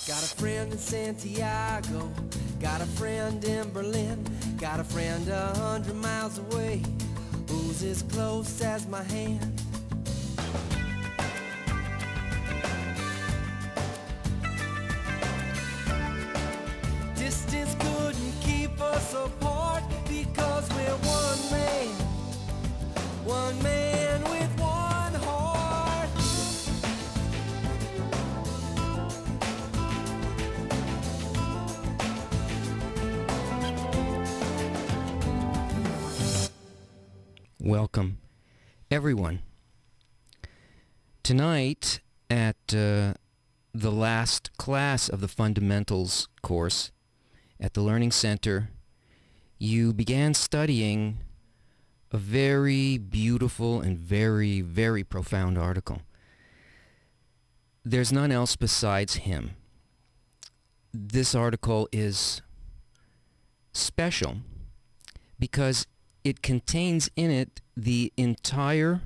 Got a friend in Santiago, got a friend in Berlin, got a friend 100 miles away, who's as close as my hand. Distance couldn't keep us apart because we're one man with one heart. Welcome, everyone. Tonight, at the last class of the Fundamentals course at the Learning Center, you began studying a very beautiful and very, very profound article. There's none else besides him. This article is special because it contains in it the entire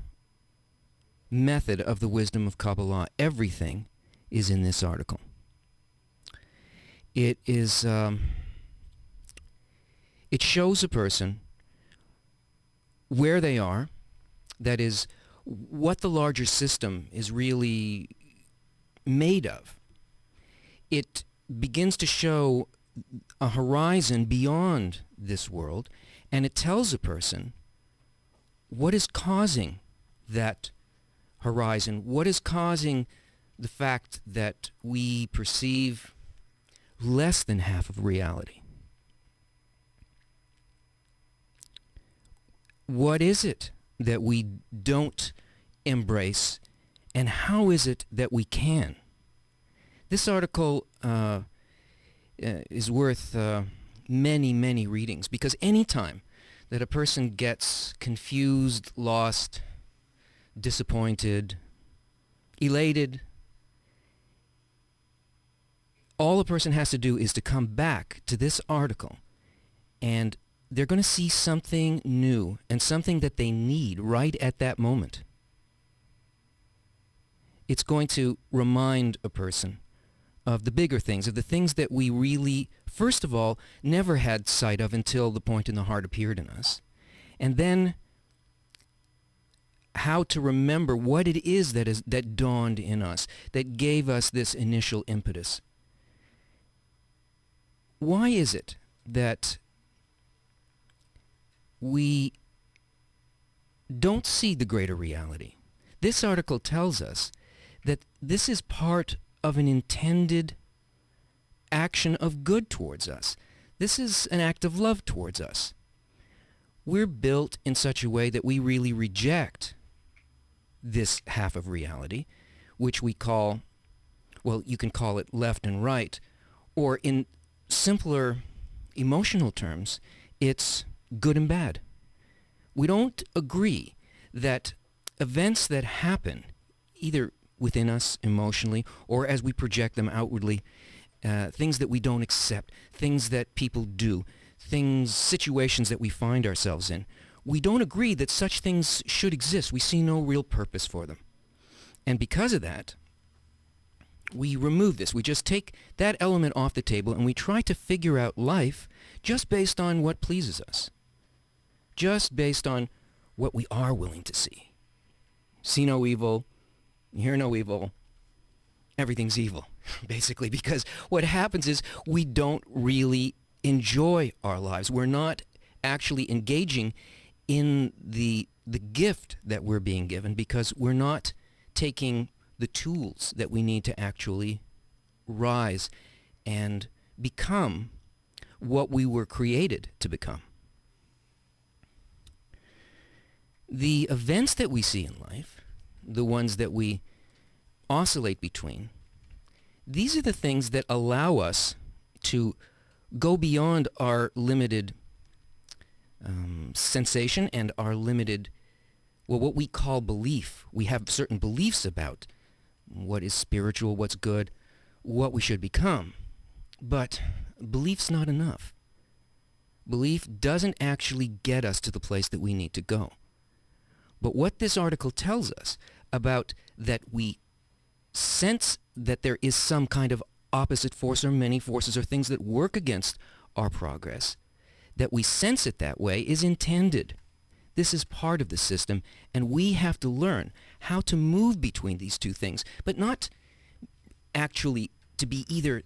method of the wisdom of Kabbalah. Everything is in this article. It is, it shows a person where they are, that is, what the larger system is really made of. It begins to show a horizon beyond this world, and it tells a person what is causing that horizon, what is causing the fact that we perceive less than half of reality. What is it that we don't embrace, and how is it that we can? This article is worth many, many readings, because any time that a person gets confused, lost, disappointed, elated, all a person has to do is to come back to this article, and they're going to see something new and something that they need right at that moment. It's going to remind a person of the bigger things, of the things that we really, first of all, never had sight of until the point in the heart appeared in us. And then how to remember what it is that dawned in us, that gave us this initial impetus. Why is it that we don't see the greater reality? This article tells us that this is part of an intended action of good towards us. This is an act of love towards us. We're built in such a way that we really reject this half of reality, which we call, well, you can call it left and right, or in simpler emotional terms, it's good and bad. We don't agree that events that happen, either within us emotionally or as we project them outwardly, things that we don't accept, things that people do, situations that we find ourselves in, we don't agree that such things should exist. We see no real purpose for them. And because of that, we remove this. We just take that element off the table and we try to figure out life just based on what pleases us. Just based on what we are willing to see. See no evil, hear no evil, everything's evil, basically, because what happens is we don't really enjoy our lives. We're not actually engaging in the gift that we're being given because we're not taking the tools that we need to actually rise and become what we were created to become. The events that we see in life, the ones that we oscillate between, these are the things that allow us to go beyond our limited sensation and our limited, well, what we call belief. We have certain beliefs about what is spiritual, what's good, what we should become. But belief's not enough. Belief doesn't actually get us to the place that we need to go. But what this article tells us about that we sense that there is some kind of opposite force or many forces or things that work against our progress, that we sense it that way is intended. This is part of the system, and we have to learn how to move between these two things, but not actually to be either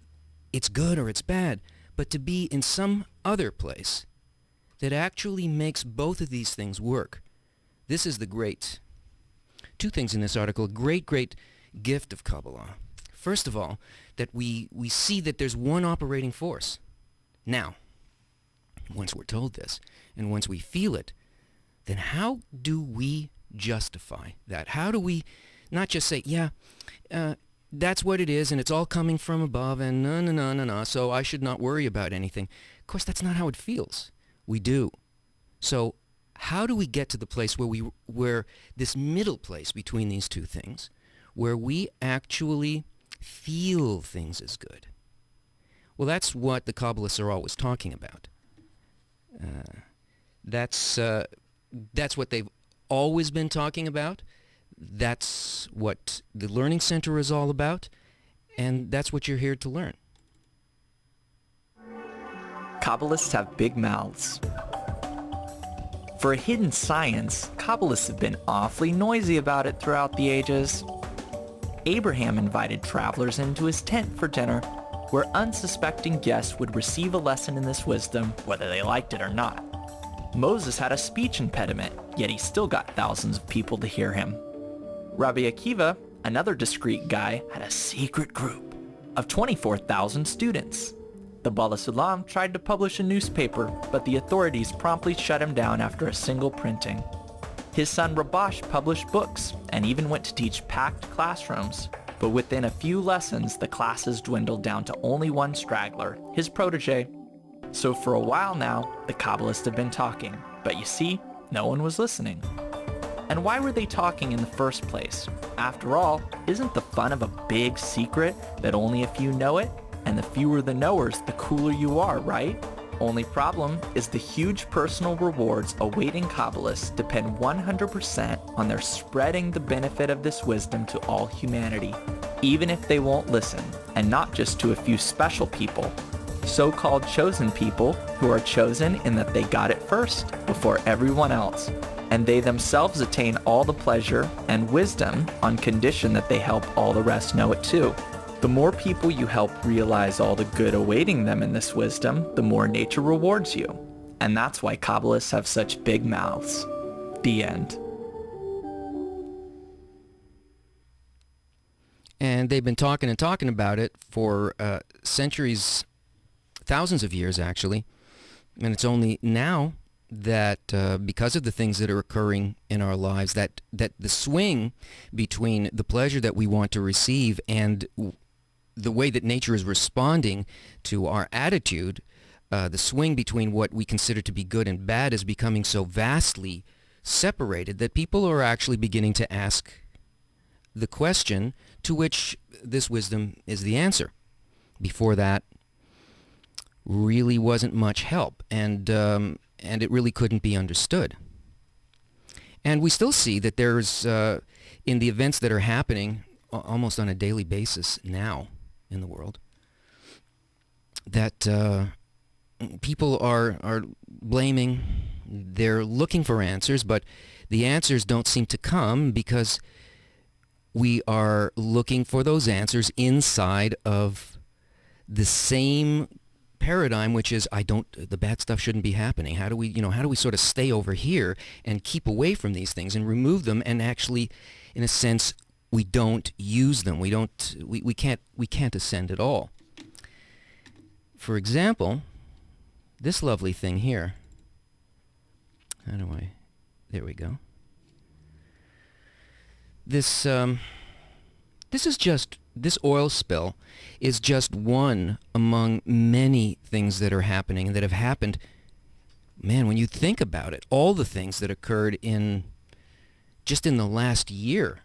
it's good or it's bad, but to be in some other place that actually makes both of these things work. This is two things in this article, a great gift of Kabbalah. First of all, that we see that there's one operating force. Now, once we're told this, and once we feel it, then how do we justify that? How do we not just say, that's what it is, and it's all coming from above, and no, so I should not worry about anything. Of course, that's not how it feels. We do. So how do we get to the place where this middle place between these two things, where we actually feel things as good? Well, that's what the Kabbalists are always talking about. That's what they've always been talking about. That's what the Learning Center is all about, and that's what you're here to learn. Kabbalists have big mouths. For a hidden science, Kabbalists have been awfully noisy about it throughout the ages. Abraham invited travelers into his tent for dinner, where unsuspecting guests would receive a lesson in this wisdom, whether they liked it or not. Moses had a speech impediment, yet he still got thousands of people to hear him. Rabbi Akiva, another discreet guy, had a secret group of 24,000 students. The Bala Sulam tried to publish a newspaper, but the authorities promptly shut him down after a single printing. His son Rabash published books and even went to teach packed classrooms, but within a few lessons the classes dwindled down to only one straggler, his protege. So for a while now, the Kabbalists have been talking, but you see, no one was listening. And why were they talking in the first place? After all, isn't the fun of a big secret that only a few know it? And the fewer the knowers, the cooler you are, right? Only problem is the huge personal rewards awaiting Kabbalists depend 100% on their spreading the benefit of this wisdom to all humanity, even if they won't listen, and not just to a few special people, so-called chosen people who are chosen in that they got it first before everyone else, and they themselves attain all the pleasure and wisdom on condition that they help all the rest know it too. The more people you help realize all the good awaiting them in this wisdom, the more nature rewards you. And that's why Kabbalists have such big mouths. The end. And they've been talking about it for centuries, thousands of years actually. And it's only now that because of the things that are occurring in our lives, that the swing between the pleasure that we want to receive and the way that nature is responding to our attitude, the swing between what we consider to be good and bad is becoming so vastly separated that people are actually beginning to ask the question to which this wisdom is the answer. Before that, really wasn't much help, and it really couldn't be understood. And we still see that there's, in the events that are happening almost on a daily basis now in the world, that people are blaming, they're looking for answers, but the answers don't seem to come because we are looking for those answers inside of the same paradigm, which is the bad stuff shouldn't be happening. How do we sort of stay over here and keep away from these things and remove them, and actually, in a sense, we don't use them. We can't ascend at all. For example, this lovely thing here. There we go. This oil spill is just one among many things that are happening and that have happened. Man, when you think about it, all the things that occurred just in the last year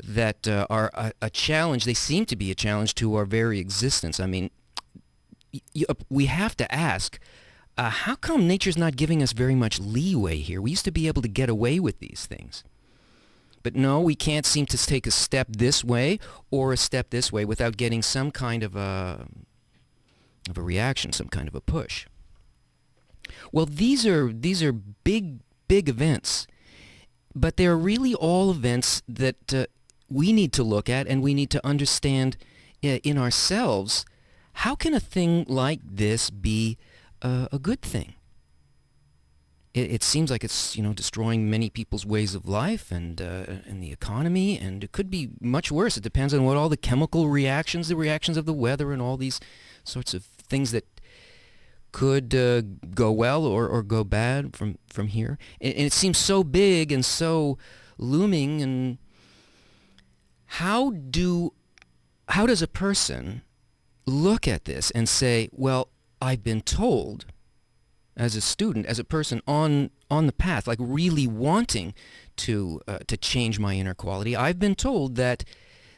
that are a challenge, they seem to be a challenge to our very existence. I mean, we have to ask, how come nature's not giving us very much leeway here? We used to be able to get away with these things. But no, we can't seem to take a step this way or a step this way without getting some kind of a reaction, some kind of a push. Well, these are big events, but they're really all events that we need to look at, and we need to understand in ourselves. How can a thing like this be a good thing? It seems like it's destroying many people's ways of life and the economy, and it could be much worse. It depends on what all the chemical reactions, the reactions of the weather, and all these sorts of things that could go well or go bad from here. And it seems so big and so looming. And how does a person look at this and say, well, I've been told, as a student, as a person on the path, like really wanting to change my inner quality, I've been told that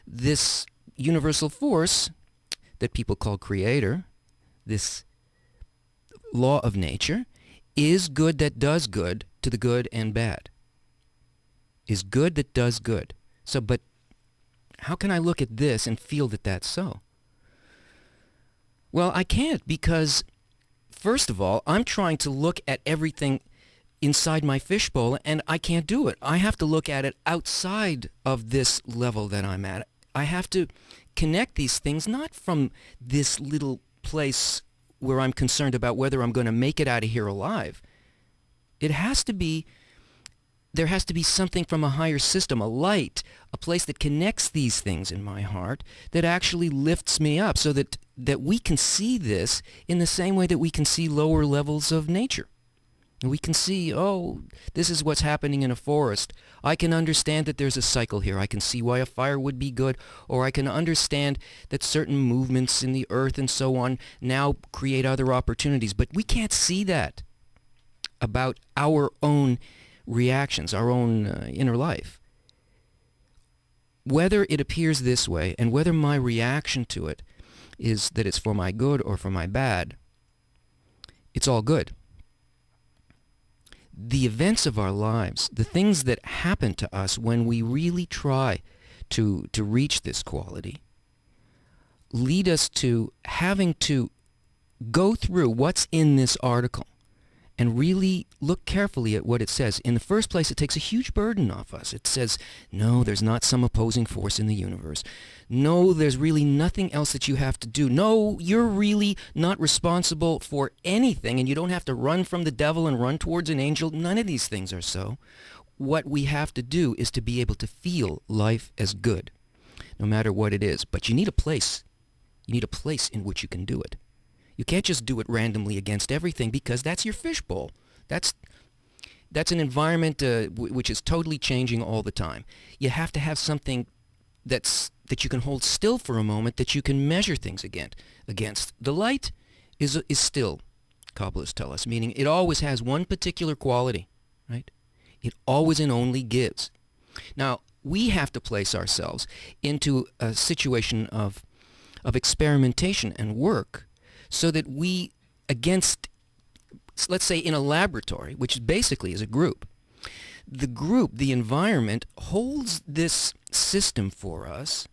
this universal force that people call creator, this law of nature, is good that does good to the good and bad. Is good that does good. So, but how can I look at this and feel that that's so? Well, I can't, because first of all, I'm trying to look at everything inside my fishbowl, and I can't do it. I have to look at it outside of this level that I'm at. I have to connect these things not from this little place where I'm concerned about whether I'm going to make it out of here alive. There has to be something from a higher system, a light, a place that connects these things in my heart that actually lifts me up, so that we can see this in the same way that we can see lower levels of nature. And we can see, oh, this is what's happening in a forest. I can understand that there's a cycle here. I can see why a fire would be good, or I can understand that certain movements in the earth and so on now create other opportunities. But we can't see that about our own reactions, our own inner life. Whether it appears this way, and whether my reaction to it is that it's for my good or for my bad, it's all good. The events of our lives, the things that happen to us when we really try to reach this quality, lead us to having to go through what's in this article and really look carefully at what it says. In the first place, it takes a huge burden off us. It says, no, there's not some opposing force in the universe. No, there's really nothing else that you have to do. No, you're really not responsible for anything, and you don't have to run from the devil and run towards an angel. None of these things are so. What we have to do is to be able to feel life as good, no matter what it is. But you need a place. You need a place in which you can do it. You can't just do it randomly against everything, because that's your fishbowl. That's an environment which is totally changing all the time. You have to have something that you can hold still for a moment, that you can measure things against. The light is still, Kabbalists tell us, meaning it always has one particular quality, right? It always and only gives. Now, we have to place ourselves into a situation of experimentation and work, so that we, against, let's say in a laboratory, which basically is a group, the environment holds this system for us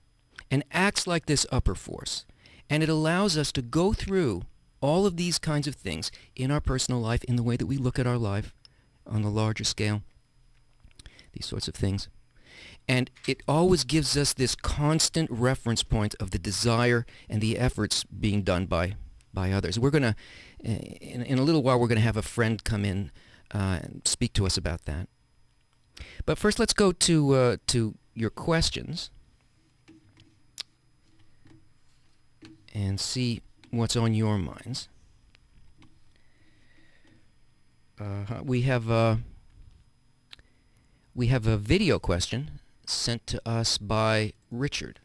and acts like this upper force. And it allows us to go through all of these kinds of things in our personal life, in the way that we look at our life on the larger scale, these sorts of things. And it always gives us this constant reference point of the desire and the efforts being done by others. We're going to, in a little while, we're going to have a friend come in and speak to us about that. But first, let's go to your questions and see what's on your minds. We have a video question sent to us by Richard.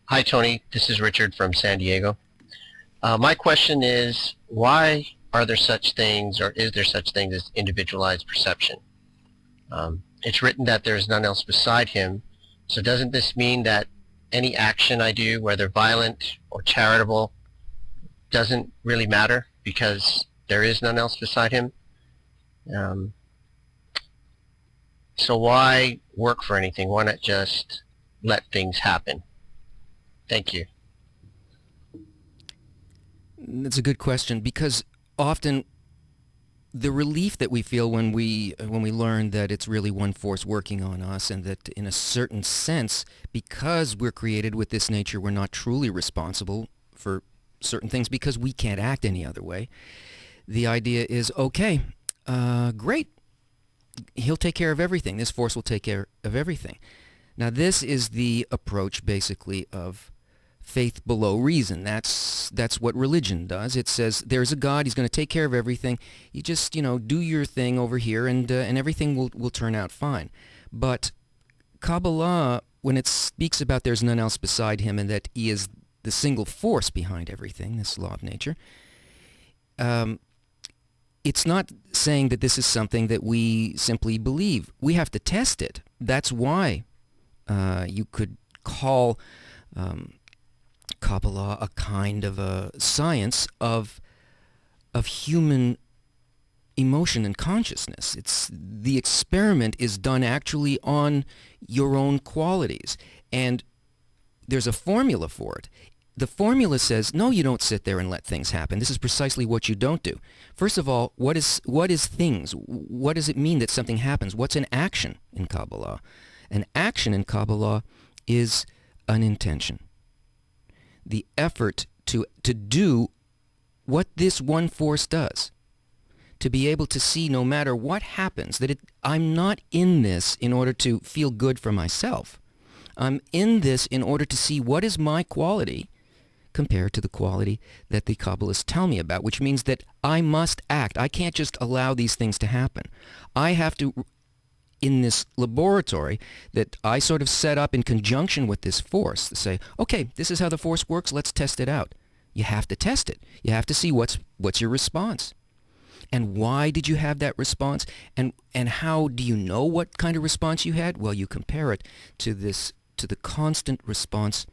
Hi, Tony. This is Richard from San Diego. My question is, why are there such things, or is there such thing as individualized perception? It's written that there is none else beside him, so doesn't this mean that any action I do, whether violent or charitable, doesn't really matter because there is none else beside him? So why work for anything? Why not just let things happen? Thank you. That's a good question, because often the relief that we feel when we learn that it's really one force working on us, and that in a certain sense, because we're created with this nature, we're not truly responsible for certain things because we can't act any other way. The idea is, okay, great, he'll take care of everything. This force will take care of everything. Now, this is the approach, basically, of faith below reason. That's what religion does. It says there's a God, he's going to take care of everything. You just, do your thing over here, and everything will turn out fine. But Kabbalah, when it speaks about there's none else beside him and that he is the single force behind everything, this law of nature, it's not saying that this is something that we simply believe. We have to test it. That's why you could call Kabbalah a kind of a science of human emotion and consciousness. It's the experiment is done actually on your own qualities, and there's a formula for it. The formula says, no, you don't sit there and let things happen. This is precisely what you don't do. First of all, what is things? What does it mean that something happens? What's an action in Kabbalah? An action in Kabbalah is an intention. The effort to do what this one force does. To be able to see, no matter what happens, that I'm not in this in order to feel good for myself. I'm in this in order to see what is my quality compared to the quality that the Kabbalists tell me about, which means that I must act. I can't just allow these things to happen. I have to, in this laboratory that I sort of set up in conjunction with this force, to say, okay, this is how the force works, let's test it out. You have to test it. You have to see what's your response. And why did you have that response? And how do you know what kind of response you had? Well, you compare it to the constant response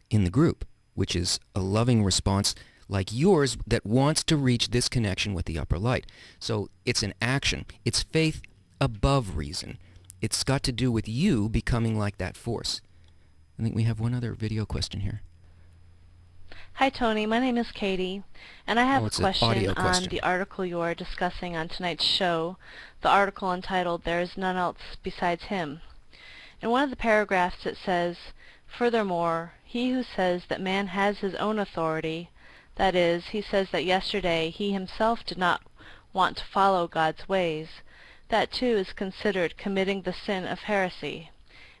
in the group, which is a loving response like yours that wants to reach this connection with the upper light. So it's an action. It's faith above reason. It's got to do with you becoming like that force. I think we have one other video question here. Hi Tony, my name is Katie, and I have a it's an question audio on question. the article you are discussing on tonight's show, the article entitled There is None Else Besides Him. In one of the paragraphs it says, furthermore, he who says that man has his own authority, that is, he says that yesterday he himself did not want to follow God's ways, that too is considered committing the sin of heresy,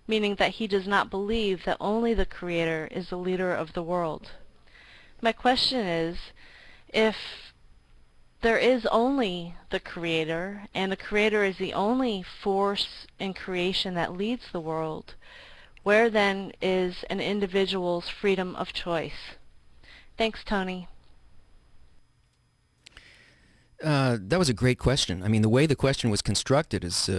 meaning that he does not believe that only the Creator is the leader of the world. My question is, if there is only the Creator, and the Creator is the only force in creation that leads the world, where then is an individual's freedom of choice? Thanks, Tony. That was a great question. I mean, the way the question was constructed is,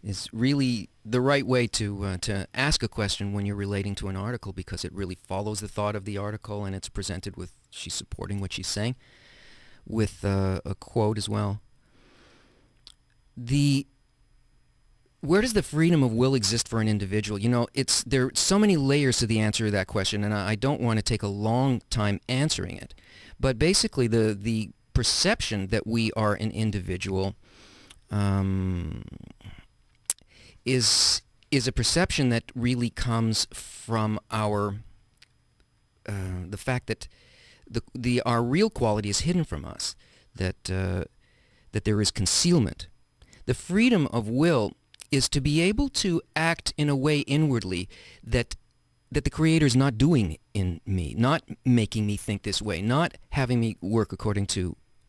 is really the right way to ask a question when you're relating to an article, because it really follows the thought of the article, and it's presented with, she's supporting what she's saying, with a quote as well. Where does the freedom of will exist for an individual? There are so many layers to the answer to that question, and I don't want to take a long time answering it. But basically, the perception that we are an individual is a perception that really comes from our the fact that our real quality is hidden from us, that there is concealment. The freedom of will is to be able to act in a way inwardly that the Creator is not doing in me, not making me think this way, not having me work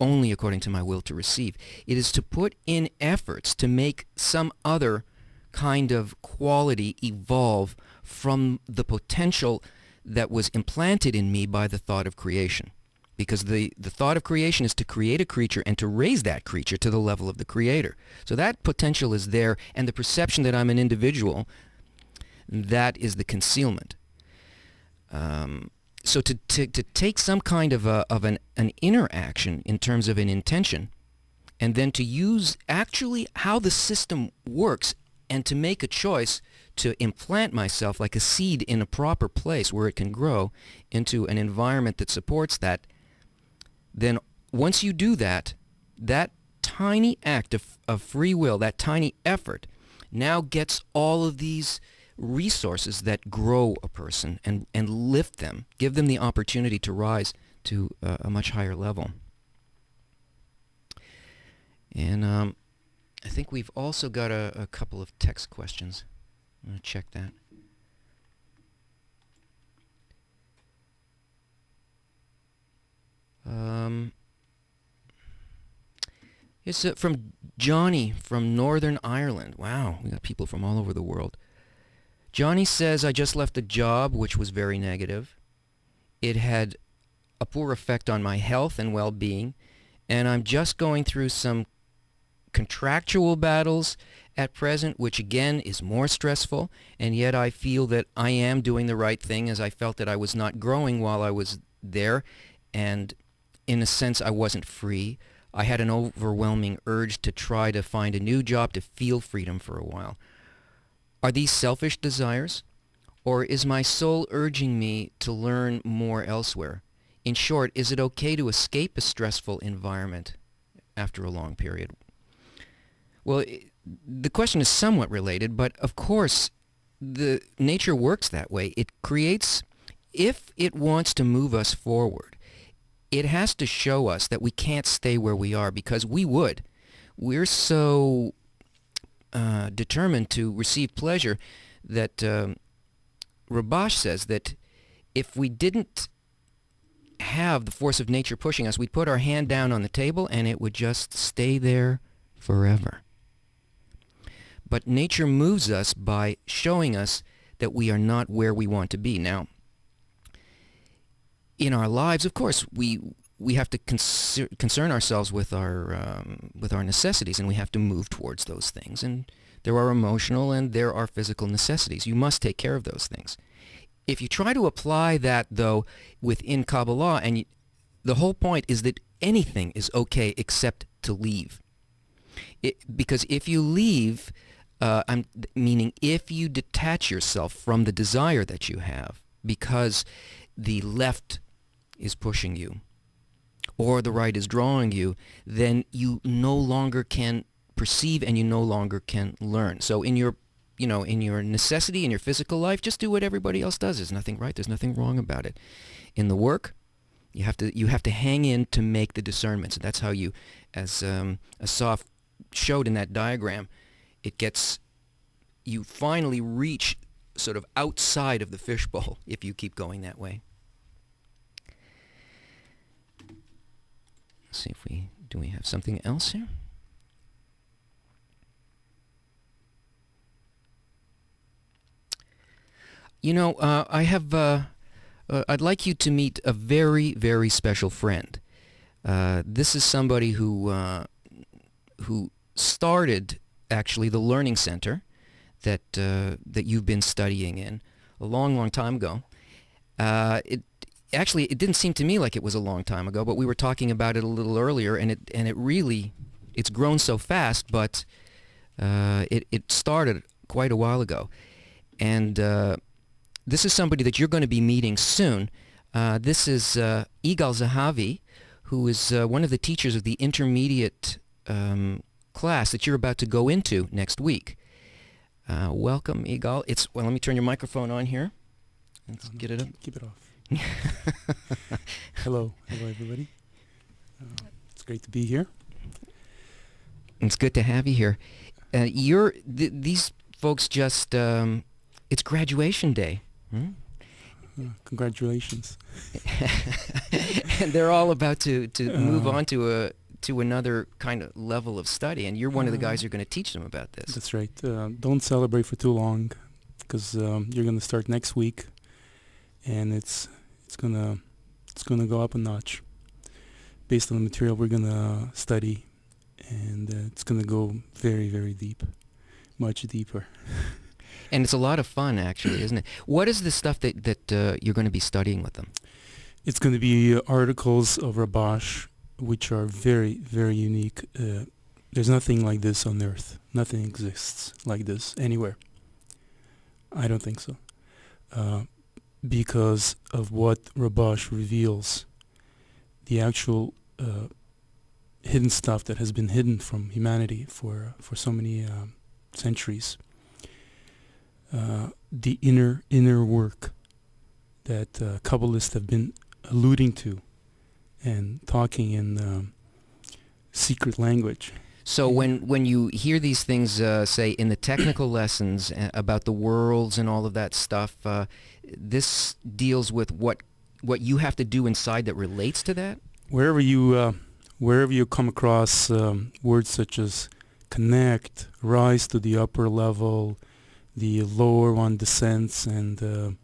only according to my will to receive. It is to put in efforts to make some other kind of quality evolve from the potential that was implanted in me by the thought of creation. Because the thought of creation is to create a creature and to raise that creature to the level of the Creator. So that potential is there, and the perception that I'm an individual, that is the concealment. So to take some kind of an inner action in terms of an intention, and then to use actually how the system works and to make a choice to implant myself like a seed in a proper place where it can grow into an environment that supports that, then once you do that, that tiny act of free will, that tiny effort, now gets all of these resources that grow a person and lift them, give them the opportunity to rise to a much higher level. And I think we've also got a couple of text questions. I'm going to check that. It's from Johnny from Northern Ireland. Wow, we got people from all over the world. Johnny says, I just left a job which was very negative. It had a poor effect on my health and well-being, and I'm just going through some contractual battles at present, which again is more stressful, and yet I feel that I am doing the right thing, as I felt that I was not growing while I was there, and in a sense I wasn't free. I had an overwhelming urge to try to find a new job to feel freedom for a while. Are these selfish desires, or is my soul urging me to learn more elsewhere? In short, is it okay to escape a stressful environment after a long period? Well, the question is somewhat related, but of course, the nature works that way. It creates, if it wants to move us forward, it has to show us that we can't stay where we are, because we would. We're so determined to receive pleasure that Rabash says that if we didn't have the force of nature pushing us, we'd put our hand down on the table and it would just stay there forever. But nature moves us by showing us that we are not where we want to be. Now, in our lives, of course, we have to concern ourselves with our necessities, and we have to move towards those things. And there are emotional and there are physical necessities. You must take care of those things. If you try to apply that, though, within Kabbalah, and the whole point is that anything is okay except to leave. Because if you leave, meaning if you detach yourself from the desire that you have because the left is pushing you or the right is drawing you, then you no longer can perceive and you no longer can learn. So in your necessity, in your physical life, just do what everybody else does. There's nothing right, there's nothing wrong about it. In the work, you have to hang in to make the discernments. And that's how you, as Asaf showed in that diagram, you finally reach sort of outside of the fishbowl if you keep going that way. Let's see if we have something else here? I have, I'd like you to meet a very, very special friend. This is somebody who started, actually, the learning center that you've been studying in a long, long time ago. It didn't seem to me like it was a long time ago, but we were talking about it a little earlier, and it's grown so fast, but it started quite a while ago. And this is somebody that you're going to be meeting soon. This is Igal Zahavi, who is one of the teachers of the intermediate class that you're about to go into next week. Welcome, Igal. Let me turn your microphone on here. Let's get it up. Keep it off. Hello, everybody. It's great to be here. It's good to have you here. These folks just, it's graduation day. Hmm? Congratulations. And they're all about to move on to another kind of level of study, and you're one of the guys who are going to teach them about this. That's right. Don't celebrate for too long, because you're going to start next week, and it's gonna go up a notch based on the material we're gonna study, and it's gonna go very, very deep, much deeper. And it's a lot of fun, actually, isn't it? What is the stuff that you're going to be studying with them? It's going to be articles of Rabash, which are very, very unique. there's nothing like this on earth. Nothing exists like this anywhere. I don't think so. Because of what Rabash reveals, the actual hidden stuff that has been hidden from humanity for so many centuries. The inner work that Kabbalists have been alluding to and talking in secret language. So when you hear these things, say, in the technical lessons about the worlds and all of that stuff, this deals with what you have to do inside that relates to that? Wherever you come across words such as connect, rise to the upper level, the lower one descends and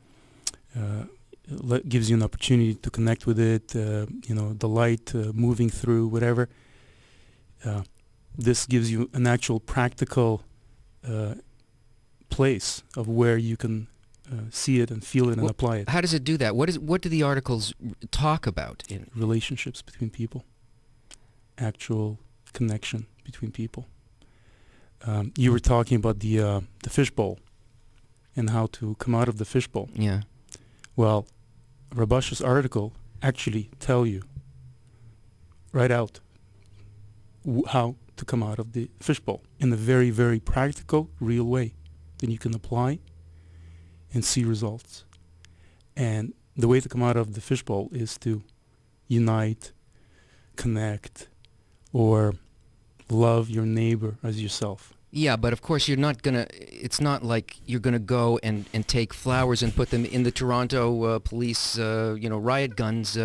gives you an opportunity to connect with it, the light moving through, whatever. This gives you an actual practical place of where you can see it and feel it and apply it. How does it do that? What do the articles talk about? Relationships between people, actual connection between people. You were talking about the fishbowl and how to come out of the fishbowl. Yeah. Well, Rabash's article actually tell you right out how to come out of the fishbowl in a very, very practical, real way that you can apply and see results. And the way to come out of the fishbowl is to unite, connect, or love your neighbor as yourself. Yeah, but of course it's not like you're gonna go and take flowers and put them in the Toronto police, riot guns.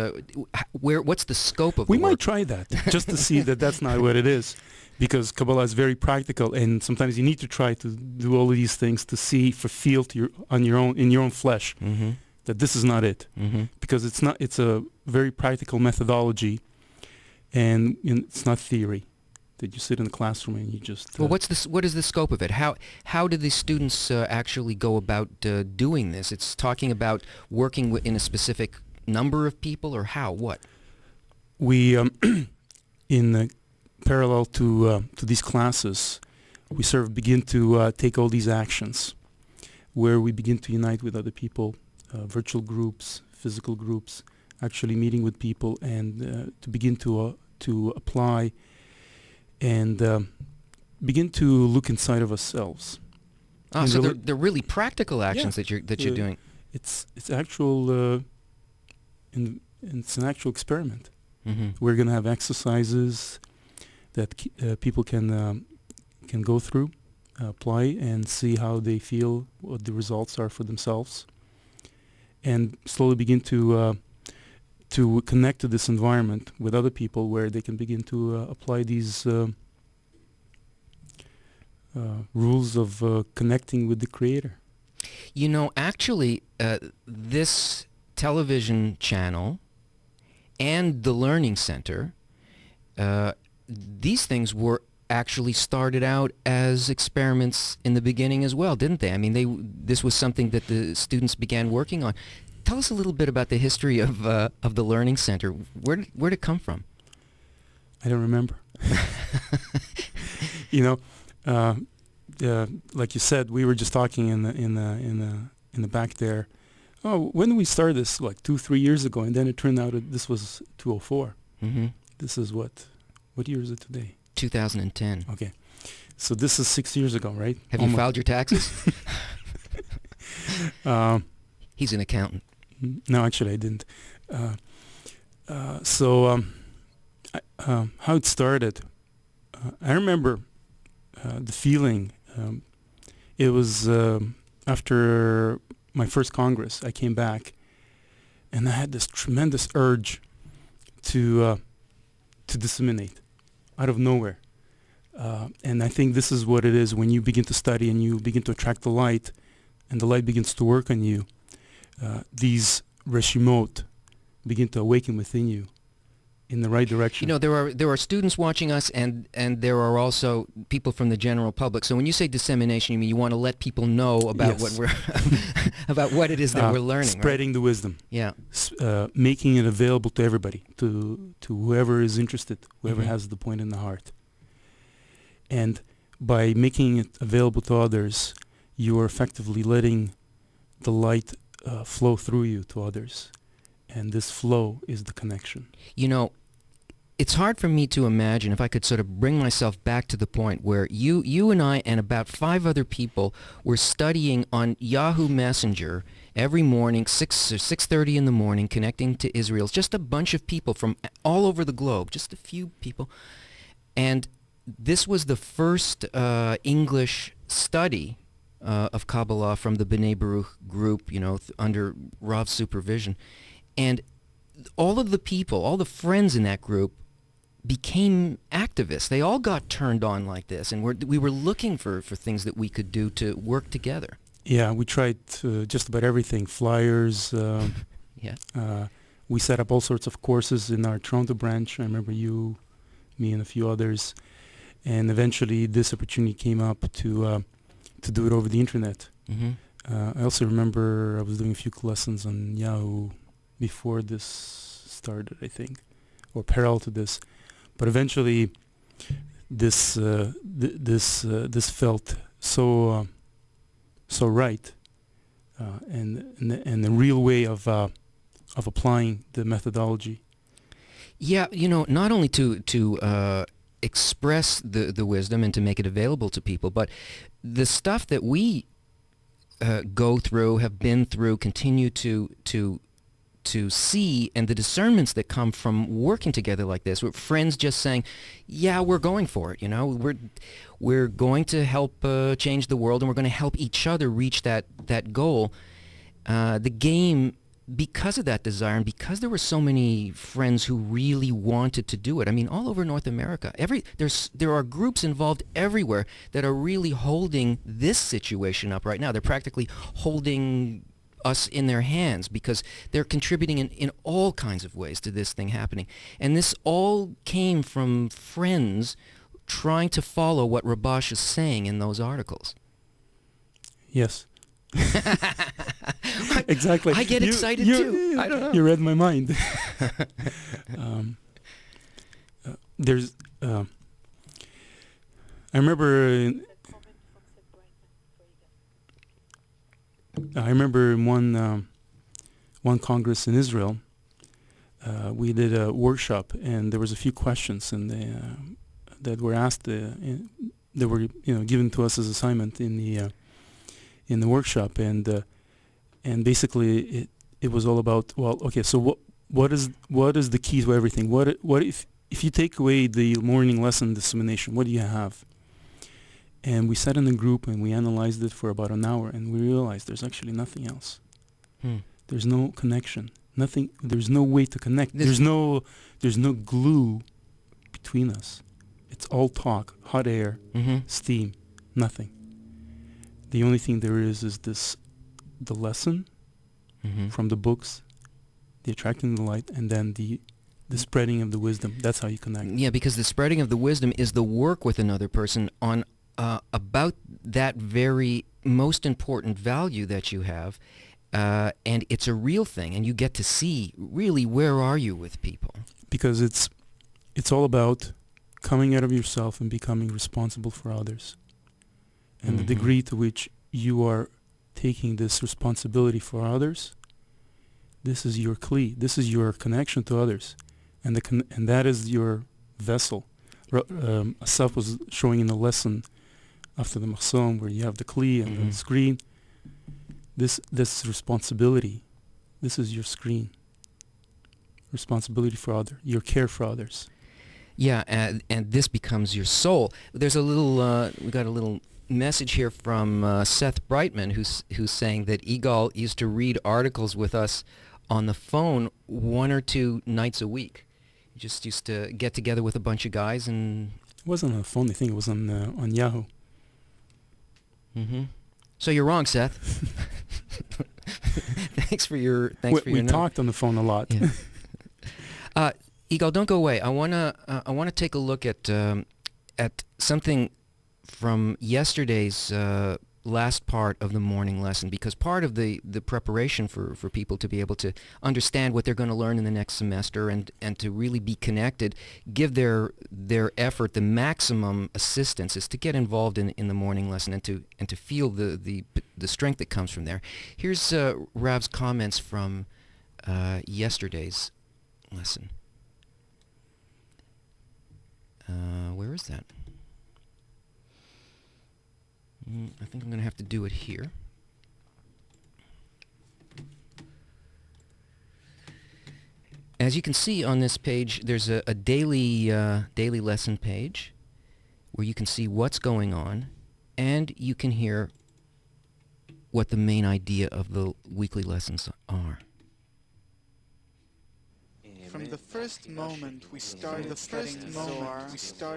What's the scope of We the work? might try that, just to see that that's not what it is. Because Kabbalah is very practical, and sometimes you need to try to do all of these things to see, for feel in your own flesh, that this is not it. Because it's a very practical methodology, and it's not theory. That you sit in the classroom and you just... Well, what is the scope of it? How do the students actually go about doing this? It's talking about working in a specific number of people, or how? What? We, in parallel to these classes, we sort of begin to take all these actions, where we begin to unite with other people, virtual groups, physical groups, actually meeting with people, and to begin to apply and begin to look inside of ourselves. So they're really practical actions that you're doing. It's actual, it's an actual experiment. We're going to have exercises that people can go through, apply, and see how they feel, what the results are for themselves, and slowly begin to connect to this environment with other people, where they can begin to apply these rules of connecting with the Creator. Actually, this television channel and the Learning Center, these things were actually started out as experiments in the beginning as well, didn't they? I mean, this was something that the students began working on. Tell us a little bit about the history of the Learning Center. Where did it come from? I don't remember. Like you said, we were just talking in the back there. Oh, when did we start this? Like 2-3 years ago, and then it turned out that this was 2004. This is what year is it today? 2010. Okay, so this is 6 years ago, right? Have you filed your taxes? He's an accountant. No, actually, I didn't. How it started, I remember the feeling. It was after my first Congress. I came back, and I had this tremendous urge to disseminate out of nowhere. And I think this is what it is when you begin to study and you begin to attract the light, and the light begins to work on you. These reshimot begin to awaken within you in the right direction. There are students watching us, and there are also people from the general public. So when you say dissemination, you mean you want to let people know about what we're about what it is that we're learning, spreading the wisdom. Yeah, making it available to everybody, to whoever is interested, whoever has the point in the heart. And by making it available to others, you are effectively letting the light flow through you to others. And this flow is the connection. You know, it's hard for me to imagine if I could sort of bring myself back to the point where you and I and about 5 other people were studying on Yahoo Messenger every morning, 6 or 6:30 in the morning, connecting to Israel. Just a bunch of people from all over the globe, just a few people. And this was the first English study of Kabbalah from the B'nai Baruch group, you know, under Rav's supervision. And all of the people, all the friends in that group became activists. They all got turned on like this, and we were looking for things that we could do to work together. Yeah, we tried just about everything. Flyers. Yeah. We set up all sorts of courses in our Toronto branch. I remember you, me, and a few others. And eventually this opportunity came up to do it over the internet. Mm-hmm. I also remember I was doing a few lessons on Yahoo before this started, I think, or parallel to this. But eventually this felt so right, and the real way of applying the methodology. Yeah, you know, not only to express the wisdom and to make it available to people, but the stuff that we go through, have been through, continue to see, and the discernments that come from working together like this, with friends just saying, yeah, we're going for it, you know, we're going to help change the world, and we're going to help each other reach that goal. The game, because of that desire, and because there were so many friends who really wanted to do it, I mean, all over North America, there are groups involved everywhere that are really holding this situation up right now. They're practically holding us in their hands because they're contributing in all kinds of ways to this thing happening. And this all came from friends trying to follow what Rabash is saying in those articles. Yes. Exactly. I get excited too. I don't know. You read my mind. There's. I remember in one Congress in Israel, we did a workshop, and there was a few questions, and that were asked. They were given to us as assignment in the workshop, and basically it was all about, well, okay, so what is the key to everything? What if you take away the morning lesson dissemination, what do you have? And we sat in a group and we analyzed it for about an hour, and we realized there's actually nothing else. There's no connection. Nothing. There's no way to connect. There's no glue between us. It's all talk, hot air, steam, nothing. The only thing there is the lesson from the books, the attracting the light, and then the spreading of the wisdom. That's how you connect. Yeah, because the spreading of the wisdom is the work with another person on about that very most important value that you have, and it's a real thing, and you get to see really where are you with people. Because it's all about coming out of yourself and becoming responsible for others. And the degree to which you are taking this responsibility for others, this is your kli, this is your connection to others, and that is your vessel. Asaf was showing in the lesson after the Mahsom, where you have the kli and the screen. This responsibility, this is your screen. Responsibility for your care for others. Yeah, and this becomes your soul. There's a little, we got a little message here from Seth Brightman, who's saying that Igal used to read articles with us on the phone 1 or 2 nights a week. He just used to get together with a bunch of guys and... It wasn't on the phone, I think it was on Yahoo. So you're wrong, Seth. Thanks for your note. We talked on the phone a lot. Yeah. Igal, don't go away. I wanna take a look at something from yesterday's last part of the morning lesson, because part of the preparation for people to be able to understand what they're going to learn in the next semester and to really be connected, give their effort the maximum assistance, is to get involved in the morning lesson and to feel the strength that comes from there. Here's Rav's comments from yesterday's lesson. Where is that? I think I'm going to have to do it here. As you can see on this page, there's a daily lesson page where you can see what's going on, and you can hear what the main idea of the weekly lessons are. From the first moment we started studying Zohar,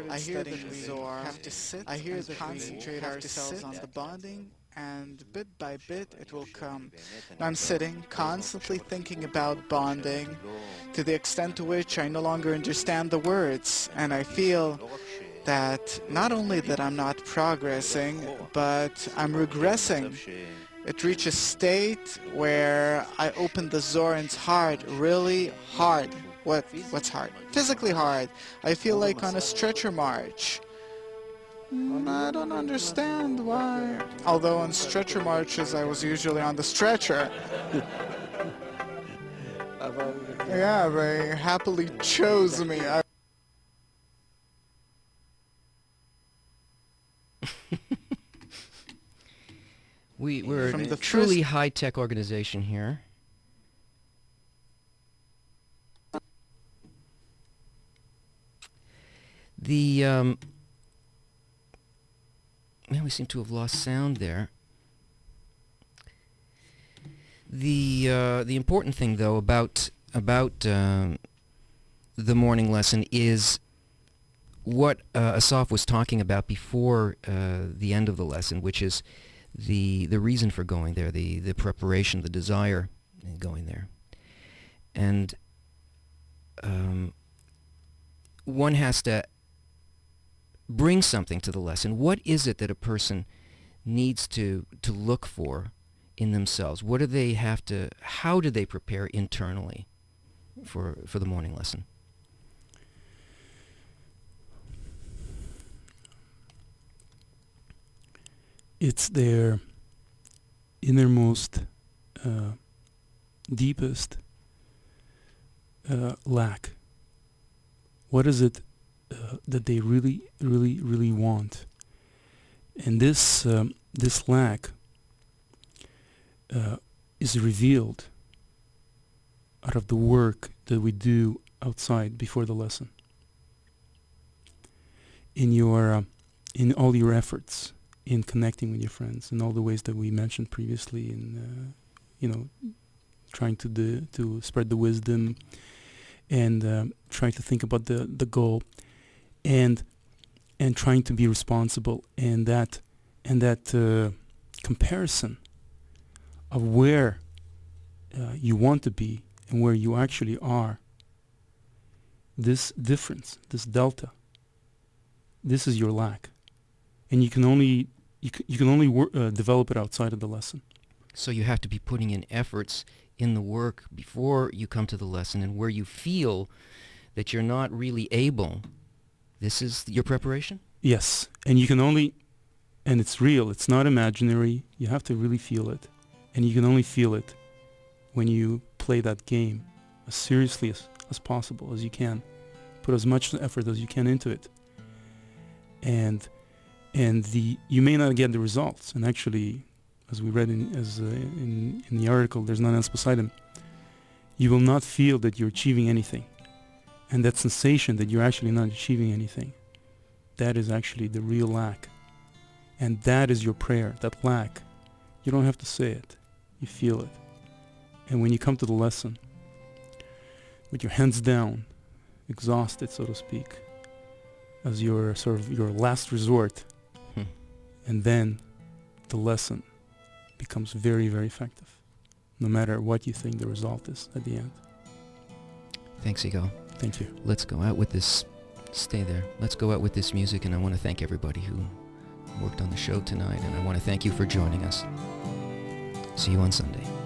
I hear that we have to sit and concentrate ourselves on the bonding, and bit by bit it will come. And I'm sitting, constantly thinking about bonding, to the extent to which I no longer understand the words, and I feel that not only that I'm not progressing, but I'm regressing. It reaches a state where I open the Zohar and it's hard, really hard. What's hard? Physically hard. I feel like on a stretcher march. I don't understand why. Although on stretcher marches I was usually on the stretcher. Yeah, they happily chose me. We're a truly high-tech organization here. Man, we seem to have lost sound there. The important thing, though, about the morning lesson is what Asaf was talking about before the end of the lesson, which is the reason for going there, the preparation, the desire in going there. And one has to bring something to the lesson. What is it that a person needs to look for in themselves? What do they have to, how do they prepare internally for the morning lesson? It's their innermost, deepest lack. What is it that they really, really, really want? And this lack is revealed out of the work that we do outside before the lesson. In all your efforts in connecting with your friends, in all the ways that we mentioned previously, in trying to spread the wisdom, and trying to think about the goal, and trying to be responsible, and that comparison of where you want to be and where you actually are. This difference, this delta, this is your lack, and you can only develop it outside of the lesson. So you have to be putting in efforts in the work before you come to the lesson, and where you feel that you're not really able. This is your preparation? Yes, and you can only, and it's real, it's not imaginary, you have to really feel it. And you can only feel it when you play that game as seriously as possible, as you can. Put as much effort as you can into it. And you may not get the results. And actually, as we read in the article, there's none else beside him. You will not feel that you're achieving anything. And that sensation that you're actually not achieving anything, that is actually the real lack. And that is your prayer, that lack. You don't have to say it. You feel it. And when you come to the lesson, with your hands down, exhausted, so to speak, as your sort of your last resort, and then the lesson becomes very, very effective, no matter what you think the result is at the end. Thanks, Yigal. Thank you. Let's go out with this. Stay there. Let's go out with this music, and I want to thank everybody who worked on the show tonight, and I want to thank you for joining us. See you on Sunday.